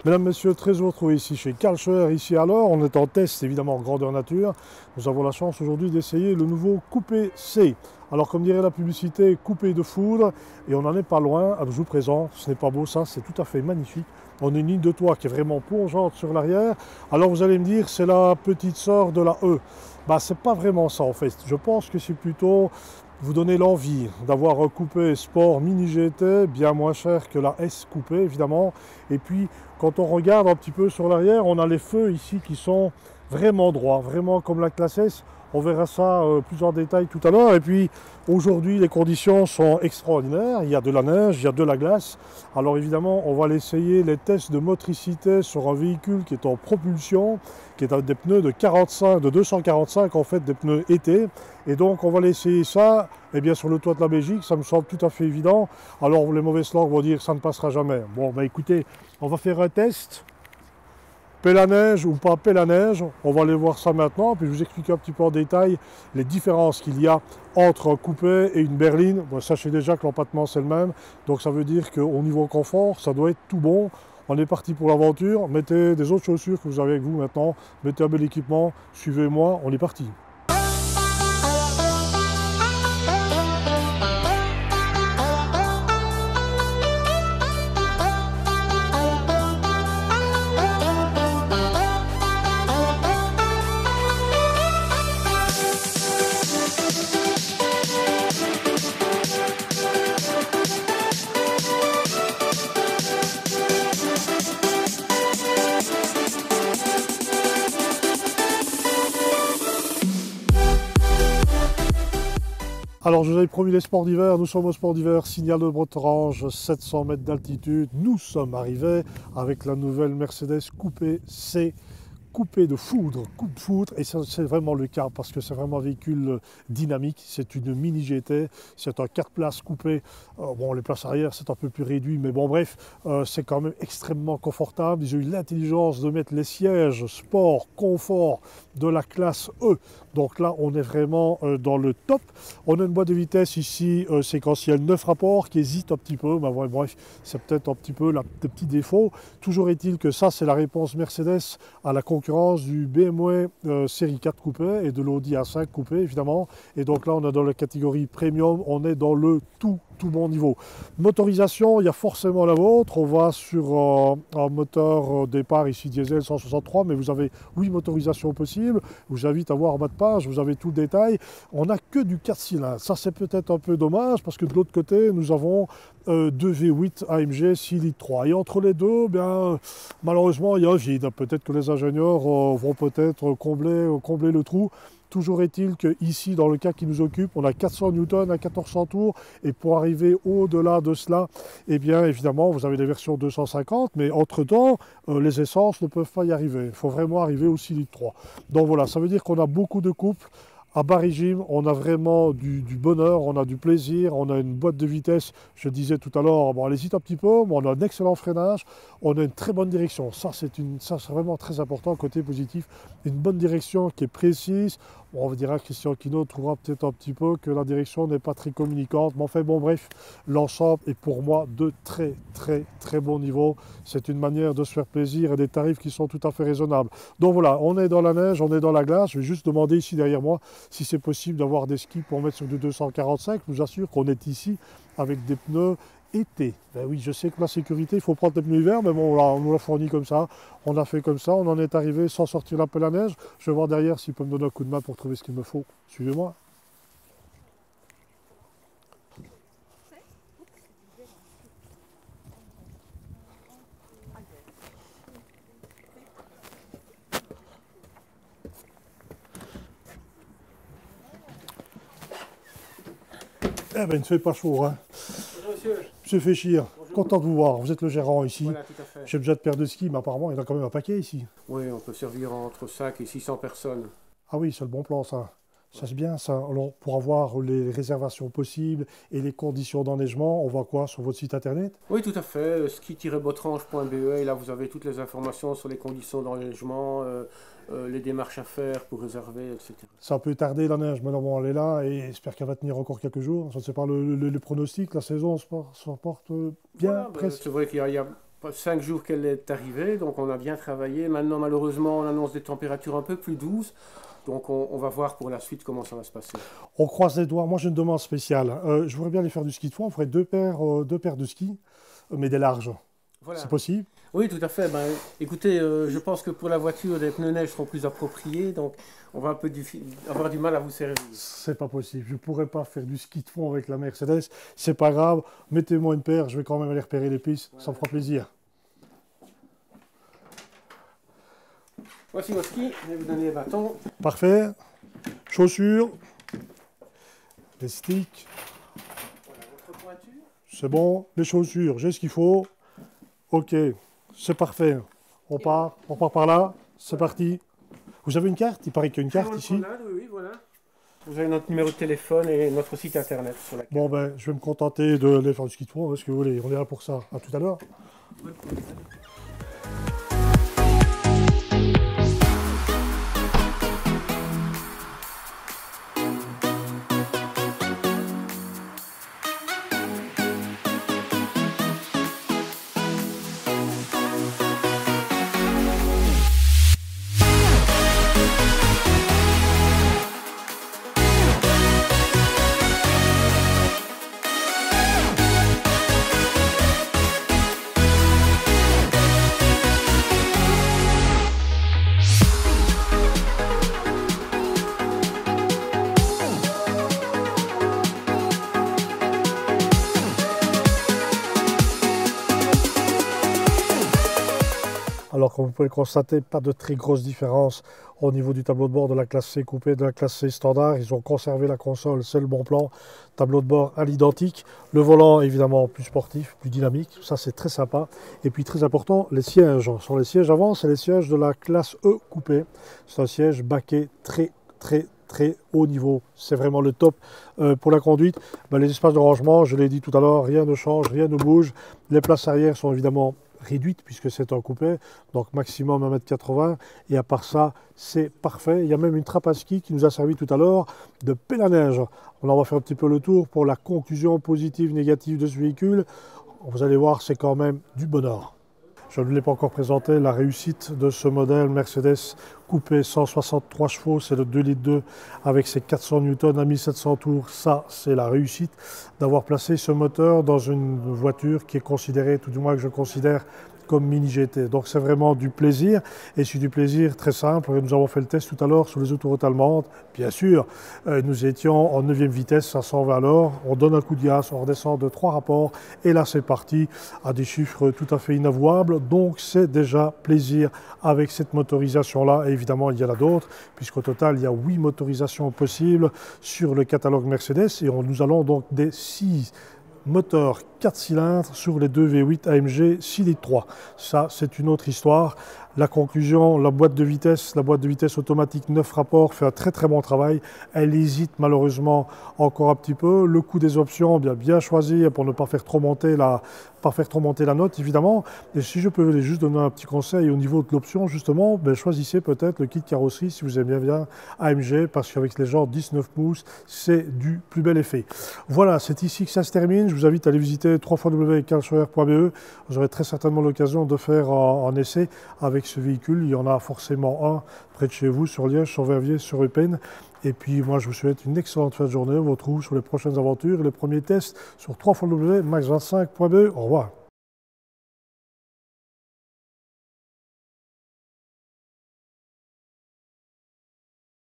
Mesdames, Messieurs, très heureux de vous retrouver ici chez Karlsruhe, ici alors. On est en test évidemment en grandeur nature. Nous avons la chance aujourd'hui d'essayer le nouveau Coupé C. Alors comme dirait la publicité, coupé de foudre, et on n'en est pas loin. Alors, je vous présente, ce n'est pas beau ça, c'est tout à fait magnifique. On a une ligne de toit qui est vraiment plongeante sur l'arrière. Alors vous allez me dire, c'est la petite sœur de la E. Bah c'est pas vraiment ça en fait. Je pense que c'est plutôt vous donner l'envie d'avoir un coupé sport mini GT bien moins cher que la S coupé évidemment. Et puis quand on regarde un petit peu sur l'arrière, on a les feux ici qui sont vraiment droits, vraiment comme la classe S. On verra ça plus en détail tout à l'heure. Et puis aujourd'hui, les conditions sont extraordinaires. Il y a de la neige, il y a de la glace. Alors évidemment, on va aller essayer les tests de motricité sur un véhicule qui est en propulsion, qui est avec des pneus de 245 en fait, des pneus été. Et donc on va aller essayer ça, eh bien, sur le toit de la Belgique. Ça me semble tout à fait évident. Alors les mauvaises langues vont dire que ça ne passera jamais. Bon, bah écoutez, on va faire un test. Pelle à neige ou pas pelle à neige, on va aller voir ça maintenant, puis je vous expliquer un petit peu en détail les différences qu'il y a entre un coupé et une berline. Bon, sachez déjà que l'empattement c'est le même, donc ça veut dire qu'au niveau confort, ça doit être tout bon. On est parti pour l'aventure, mettez des autres chaussures que vous avez avec vous maintenant, mettez un bel équipement, suivez-moi, on est parti. Alors je vous avais promis les sports d'hiver, nous sommes au sport d'hiver, signal de Bretagne, 700 mètres d'altitude, nous sommes arrivés avec la nouvelle Mercedes Coupé C, coupé de foudre, coupe de foudre, et c'est vraiment le cas parce que c'est vraiment un véhicule dynamique, c'est une mini GT, c'est un 4 places coupé, bon les places arrière c'est un peu plus réduit, mais bon bref, c'est quand même extrêmement confortable. Ils ont eu l'intelligence de mettre les sièges sport, confort de la classe E, donc là on est vraiment dans le top. On a une boîte de vitesse ici séquentielle 9 rapports qui hésite un petit peu, mais bon, bref, c'est peut-être un petit peu le petit défaut. Toujours est-il que ça c'est la réponse Mercedes à la concurrence du BMW série 4 coupé et de l'Audi A5 coupé évidemment, et donc là on est dans la catégorie premium, on est dans le tout bon niveau. Motorisation, il y a forcément la vôtre, on va sur un moteur départ ici diesel 163, mais vous avez 8 motorisations possibles. Je vous invite à voir en bas de page, vous avez tout le détail. On n'a que du 4 cylindres, ça c'est peut-être un peu dommage parce que de l'autre côté nous avons 2 V8 AMG 6 litres 3, et entre les deux, bien malheureusement il y a un vide. Peut-être que les ingénieurs vont peut-être combler le trou. Toujours est-il qu'ici, dans le cas qui nous occupe, on a 400 Newton à 1400 tours, et pour arriver au-delà de cela, eh bien évidemment, vous avez des versions 250, mais entre-temps, les essences ne peuvent pas y arriver. Il faut vraiment arriver au 6 litres 3. Donc voilà, ça veut dire qu'on a beaucoup de couples. À bas régime, on a vraiment du bonheur, on a du plaisir, on a une boîte de vitesse, je disais tout à l'heure, bon, elle hésite un petit peu, mais on a un excellent freinage, on a une très bonne direction. Ça, c'est vraiment très important, côté positif. Une bonne direction qui est précise. Bon, on dira, Christian Quinault trouvera peut-être un petit peu que la direction n'est pas très communicante, mais enfin bon bref, l'ensemble est pour moi de très bon niveau. C'est une manière de se faire plaisir et des tarifs qui sont tout à fait raisonnables. Donc voilà, on est dans la neige, on est dans la glace. Je vais juste demander ici derrière moi si c'est possible d'avoir des skis pour mettre sur du 245. Je vous assure qu'on est ici avec des pneus été. Ben oui, je sais que la sécurité, il faut prendre les pneus hiver, mais bon, on nous l'a fourni comme ça, on a fait comme ça, on en est arrivé sans sortir la pelle à neige. Je vais voir derrière s'il peut me donner un coup de main pour trouver ce qu'il me faut. Suivez-moi. Eh ben, il ne fait pas chaud, hein. Bonjour monsieur. Monsieur Féchir, content de vous voir. Vous êtes le gérant ici. Voilà, tout à fait. J'ai déjà de paires de skis, mais apparemment, il y en a quand même un paquet ici. Oui, on peut servir entre 5 et 600 personnes. Ah oui, c'est le bon plan, ça. Ça c'est bien, ça. Alors, pour avoir les réservations possibles et les conditions d'enneigement, on voit quoi sur votre site internet? Oui, tout à fait. Ski-botrange.be, et là vous avez toutes les informations sur les conditions d'engagement, les démarches à faire pour réserver, etc. Ça peut tarder la neige, mais normalement elle est là et j'espère qu'elle va tenir encore quelques jours. Je ne sais pas le pronostic, la saison se porte bien, Voilà, presque. c'est vrai qu'il y a 5 jours qu'elle est arrivée, donc on a bien travaillé. Maintenant, malheureusement, on annonce des températures un peu plus douces. Donc on va voir pour la suite comment ça va se passer. On croise les doigts. Moi, j'ai une demande spéciale. Je voudrais bien aller faire du ski de fond. On ferait deux paires de skis, mais des larges. Voilà. C'est possible? Oui, tout à fait. Ben, écoutez, je pense que pour la voiture, des pneus neige seront plus appropriés. Donc on va un peu avoir du mal à vous servir. C'est pas possible. Je ne pourrais pas faire du ski de fond avec la Mercedes. C'est pas grave. Mettez-moi une paire. Je vais quand même aller repérer les pistes. Ouais. Ça me fera plaisir. Voici vos skis, je vais vous donner les bâtons. Parfait. Chaussures. Les sticks. Voilà votre pointure. C'est bon. Les chaussures, j'ai ce qu'il faut. Ok, c'est parfait. On part par là. C'est parti. Vous avez une carte? Il paraît qu'il y a une carte ici. Oui, voilà. Vous avez notre numéro de téléphone et notre site internet sur la carte. Bon, ben, je vais me contenter de aller faire du ski de fond. Ce que vous voulez. On est là pour ça. À tout à l'heure. Alors, comme vous pouvez le constater, pas de très grosse différence au niveau du tableau de bord de la classe C coupé, de la classe C standard. Ils ont conservé la console, c'est le bon plan. Tableau de bord à l'identique. Le volant, évidemment, plus sportif, plus dynamique. Ça, c'est très sympa. Et puis, très important, les sièges. Ce sont les sièges avant, c'est les sièges de la classe E coupé. C'est un siège baquet très haut niveau. C'est vraiment le top pour la conduite. Ben, les espaces de rangement, je l'ai dit tout à l'heure, rien ne change, rien ne bouge. Les places arrière sont évidemment réduite puisque c'est un coupé, donc maximum 1,80 m, et à part ça, c'est parfait. Il y a même une trappe à ski qui nous a servi tout à l'heure de pelle à neige. On en va faire un petit peu le tour pour la conclusion positive, négative de ce véhicule. Vous allez voir, c'est quand même du bonheur. Je ne l'ai pas encore présenté, la réussite de ce modèle Mercedes coupé 163 chevaux, c'est le 2,2 litres avec ses 400 Newton à 1700 tours. Ça, c'est la réussite d'avoir placé ce moteur dans une voiture qui est considérée, tout du moins que je considère, comme mini GT. Donc c'est vraiment du plaisir, et c'est du plaisir très simple. Nous avons fait le test tout à l'heure sur les autoroutes allemandes. Bien sûr, nous étions en 9e vitesse à 120 à l'heure. On donne un coup de gaz, on redescend de 3 rapports, et là c'est parti à des chiffres tout à fait inavouables. Donc c'est déjà plaisir avec cette motorisation-là. Et évidemment, il y en a d'autres, puisqu'au total, il y a 8 motorisations possibles sur le catalogue Mercedes, et nous allons donc des 6 moteurs 4 cylindres sur les 2 V8 AMG 6 litres 3. Ça, c'est une autre histoire. La conclusion, la boîte de vitesse automatique 9 rapports fait un très bon travail. Elle hésite malheureusement encore un petit peu. Le coût des options, bien choisi pour ne pas faire trop monter la note, évidemment. Et si je peux juste donner un petit conseil au niveau de l'option, justement, choisissez peut-être le kit carrosserie si vous aimez bien AMG, parce qu'avec les genres 19 pouces, c'est du plus bel effet. Voilà, c'est ici que ça se termine. Je vous invite à aller visiter www.carlscheuer.be. Vous aurez très certainement l'occasion de faire un essai avec ce véhicule. Il y en a forcément un près de chez vous, sur Liège, sur Verviers, sur Eupen. Et puis moi, je vous souhaite une excellente fin de journée. On vous retrouve sur les prochaines aventures et les premiers tests sur www.max25.be. Au revoir.